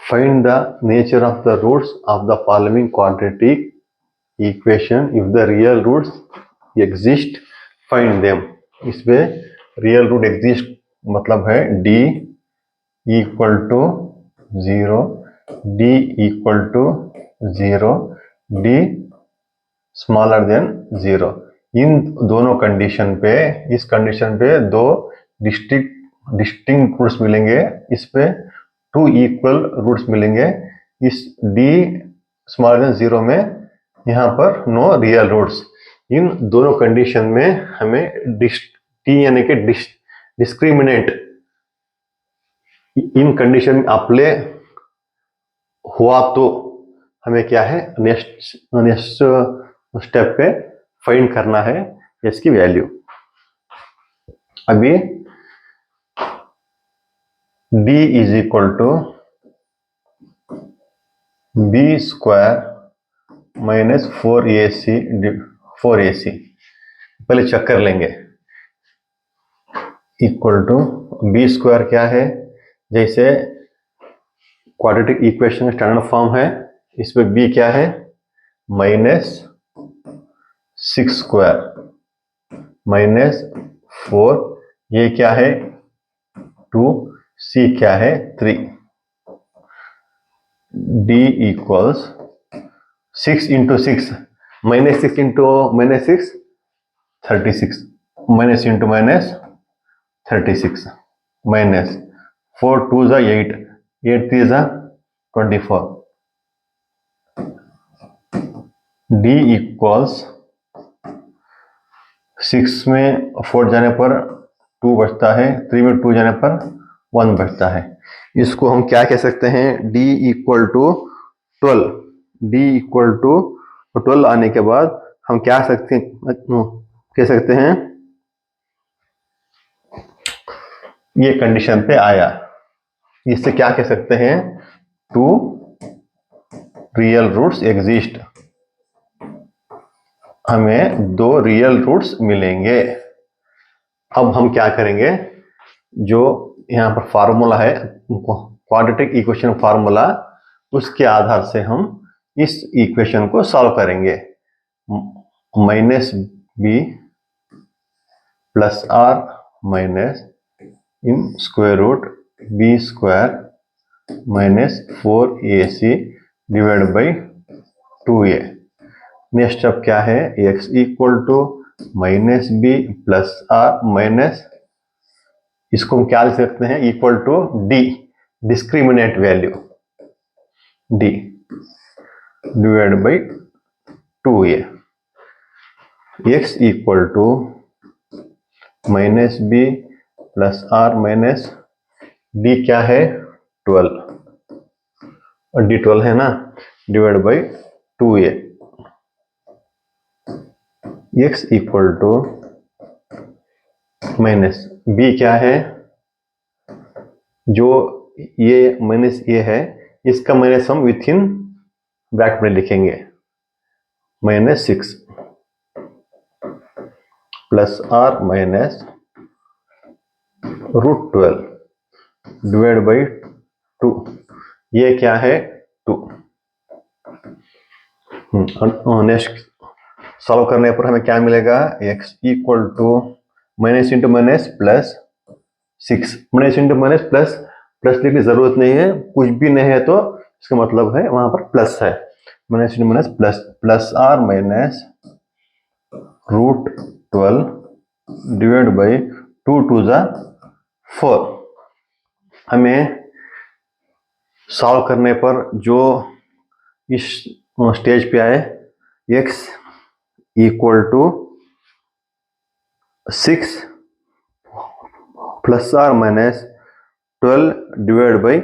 Find the nature of the roots of the following quadratic equation. If the real roots exist, find them. इसमें real root exist मतलब है d equal to 0, d equal to 0, d smaller than 0। इन दोनों condition पे, इस condition पे दो distinct roots मिलेंगे, इस पे 2 इक्वल रूट्स मिलेंगे। इस d स्मॉलर देन 0 में यहाँ पर नो रियल रूट्स। इन दोनों कंडीशन में हमें टी यानी कि डिस्क्रिमिनेंट इन कंडीशन में अप्लाई हुआ तो हमें क्या है नेक्स्ट स्टेप पे फाइंड करना है इसकी वैल्यू। अभी d is equal to b square minus 4ac पहले चेक कर लेंगे। इक्वल टू b स्क्वायर क्या है, जैसे क्वाड्रेटिक इक्वेशन स्टैंडर्ड फॉर्म है, इसमें b क्या है माइनस 6 स्क्वायर माइनस 4, ये क्या है 2, c क्या है 3। d equals 6 into 6 minus 6 into minus 6 36 minus into minus 36 minus 4 2 जा 8 8 3 जा 24। d इक्वल्स 6 में 4 जाने पर 2 बचता है, 3 में 2 जाने पर 1 बचता है। इसको हम क्या कह सकते हैं, d equal to 12। d equal to 12 आने के बाद हम क्या कह सकते हैं, ये कंडीशन पे आया, इससे क्या कह सकते हैं, 2 रियल रूट्स एग्जिस्ट, हमें 2 रियल रूट्स मिलेंगे। अब हम क्या करेंगे, जो यहाँ पर फार्मूला है क्वाड्रेटिक इक्वेशन फार्मूला, उसके आधार से हम इस इक्वेशन को सॉल्व करेंगे। Minus B plus or minus in square root B square minus 4ac divide by 2a। Next step क्या है, x equal to minus B plus or minus, इसको हम क्या लिख सकते हैं, equal to d discriminant value d divide by 2a। x equal to minus B plus or minus d क्या है 12, और d 12 है ना, divide by 2a। x equal to minus b क्या है, जो ये माइनस ए है, इसका माइनस हम विथ इन ब्रैकेट में लिखेंगे, minus 6 plus or minus root 12 divide by 2, ये क्या है 2। नेक्स्ट सॉल्व करने पर हमें क्या मिलेगा, x equal to minus into minus plus 6, minus into minus plus, plus लिखने की जरूरत नहीं है, कुछ भी नहीं है तो इसका मतलब है वहां पर प्लस है, minus into minus plus, plus or minus root 12 divide by 2 2 जा 4। हमें सॉल्व करने पर जो इस स्टेज पे आए, x equal to 6 plus or minus 12 divide by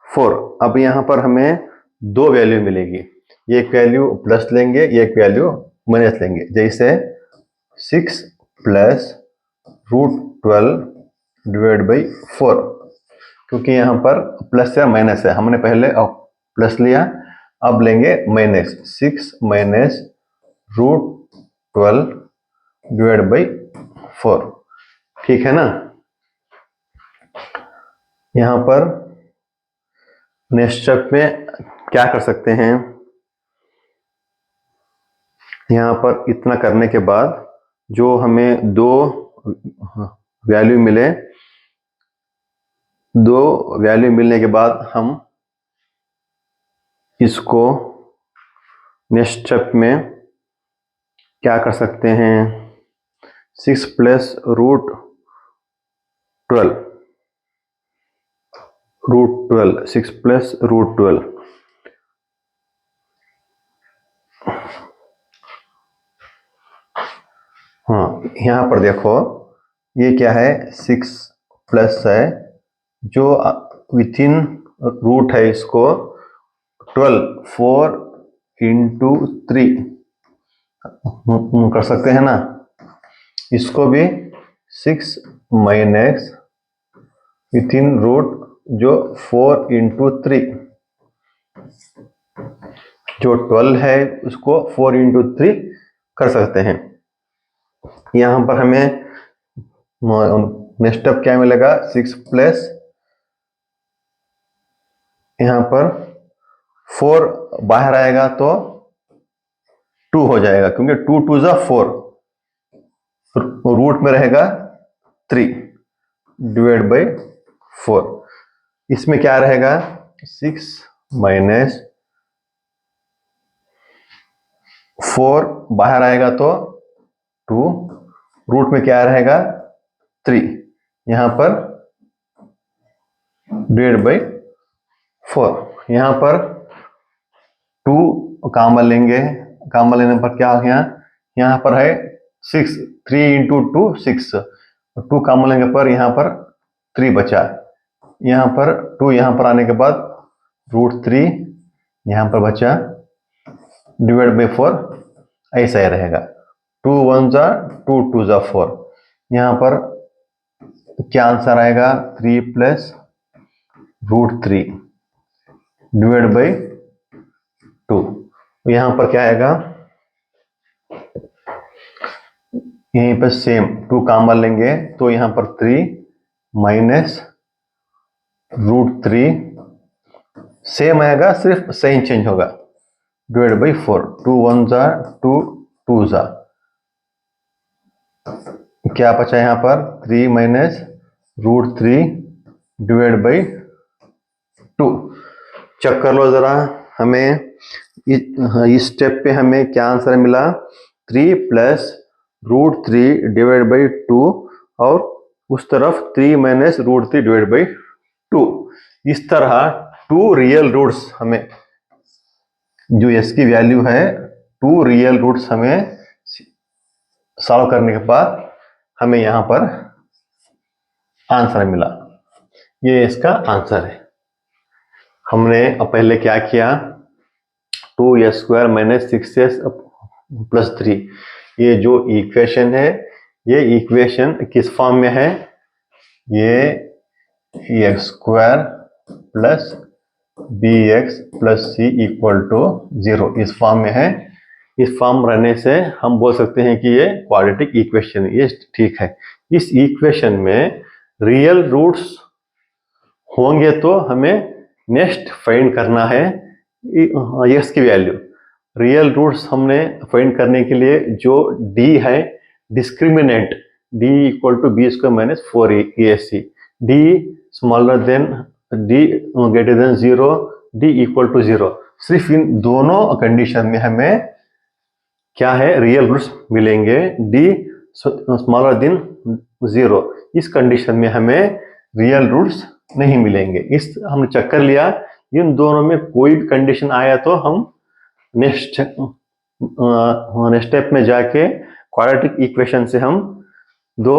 4। अब यहाँ पर हमें 2 वैल्यू मिलेगी, एक वैल्यू प्लस लेंगे, एक वैल्यू माइनस लेंगे, जैसे 6 प्लस रूट 12 डिवाइड बाई 4, क्योंकि यहाँ पर प्लस या माइनस है, हमने पहले प्लस लिया, अब लेंगे minus, 6 minus root 12 divide by 4, ठीक है ना। यहाँ पर नेक्स्ट स्टेप में क्या कर सकते हैं, यहाँ पर इतना करने के बाद जो हमें दो वैल्यू मिले, दो वैल्यू मिलने के बाद हम इसको नेक्स्ट स्टेप में क्या कर सकते हैं, 6 प्लस रूट 12, 6 प्लस रूट 12, हाँ यहाँ पर देखो ये क्या है, 6 प्लस है जो विथ इन रूट है, इसको 12 4 इंटू 3 कर सकते हैं ना, इसको भी 6 माइनस विथ इन रूट जो 4 इंटू 3, जो 12 है उसको 4 इंटू 3 कर सकते हैं। यहाँ पर हमें नेक्स्ट स्टेप क्या मिलेगा, 6 प्लस यहाँ पर 4 बाहर आएगा तो 2 हो जाएगा, क्योंकि 2 2 जा 4, रूट में रहेगा 3 डिवाइड बाई 4, इसमें क्या रहेगा 6 माइनस 4 बाहर आएगा तो 2, रूट में क्या रहेगा 3, यहां पर डिवाइड बाई 4, यहां पर 2 कॉमन लेंगे, कॉमन लेने पर क्या हो गया, यहां पर है 6, 3 इंटू 2 6, 2 कॉमन लेने पर यहां पर 3 बचा, यहां पर 2 यहां पर आने के बाद रूट 3 यहां पर बचा डिवाइड बाई 4, ऐसा ही रहेगा, 2 1 जा 2 2 जा 4, यहां पर क्या आंसर आएगा 3 प्लस रूट 3 डिवाइड बाई 2, यहां पर क्या आएगा, यहीं पर सेम 2 कॉमन लेंगे तो यहां पर 3 माइनस रूट 3 सेम आएगा, सिर्फ साइन चेंज होगा, डिवाइड बाई 4, 2 1 जा 2 2 जा, क्या बचा यहां पर 3 minus root 3 divide by 2, check कर लो जरा, हमें इस स्टेप पे हमें क्या आंसर मिला, 3 प्लस रूट 3 डिवाइड बाई 2, और उस तरफ 3 माइनस रूट 3 डिवाइड बाई 2, इस तरह 2 रियल रूट्स हमें, जो एस की वैल्यू है 2 रियल रूट्स हमें सॉल्व करने के बाद हमें यहां पर आंसर मिला, ये इसका आंसर है। हमने पहले क्या किया, 2s² माइनस 6s प्लस 3, ये जो इक्वेशन है, ये इक्वेशन किस फॉर्म में है, ये x² plus bx plus c equal to 0 इस फॉर्म में है। इस फॉर्म रहने से हम बोल सकते हैं कि ये क्वाड्रेटिक इक्वेशन, ये ठीक है। इस इक्वेशन में रियल रूट्स होंगे तो हमें नेक्स्ट फाइंड करना है x की वैल्यू। रियल रूट्स हमने फाइंड करने के लिए जो d है, discriminant d equal to b² minus 4ac, d smaller than d greater than 0, d equal to 0, सिर्फ इन दोनों कंडीशन में हमें क्या है, रियल रूट्स मिलेंगे, d स्मॉलर देन 0, इस कंडीशन में हमें रियल रूट्स नहीं मिलेंगे। इस हमने चेक कर लिया, इन दोनों में कोई भी कंडीशन आया तो हम नेक्स्ट स्टेप में जाके क्वाड्रेटिक इक्वेशन से हम दो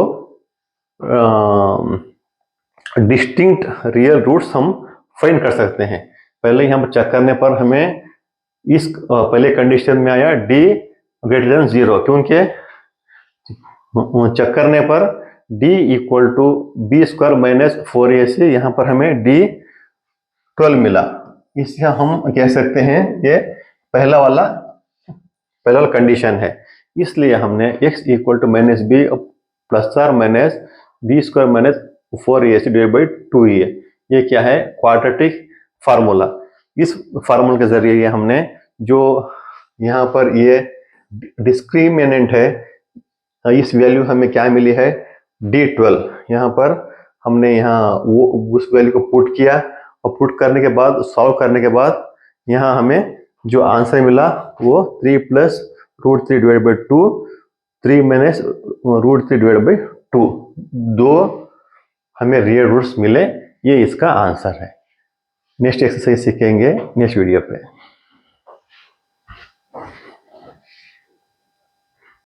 डिस्टिंक्ट रियल रूट्स हम फाइंड कर सकते हैं। पहले यहाँ पर चेक करने पर हमें इस पहले कंडीशन में आया d ग्रेटर देन 0, क्योंकि चेक करने पर d equal to b² minus 4ac, यहाँ पर हमें d 12 मिला, इससे हम कह सकते हैं ये पहला वाला कंडीशन है। इसलिए हमने x equal to minus b plus or minus b² minus 4ac divide by 2a, ये क्या है, क्वाड्रेटिक फार्मूला, इस फार्मूले के जरिए ये हमने जो यहाँ पर ये डिस्क्रिमिनेंट है, इस वैल्यू हमें क्या मिली है D12। यहाँ पर हमने यहाँ वो उस वैल्यू को पुट किया और पुट करने के बाद सॉल्व करने के बाद यहाँ हमें जो आंसर मिला वो 3 plus root 3 divide by 2, 3 minus root 3 divide by 2, दो हमें रियल रूट्स मिले। ये इसका आंसर है। नेक्स्ट एक्सरसाइज सीखेंगे नेक्स्ट वीडियो पे।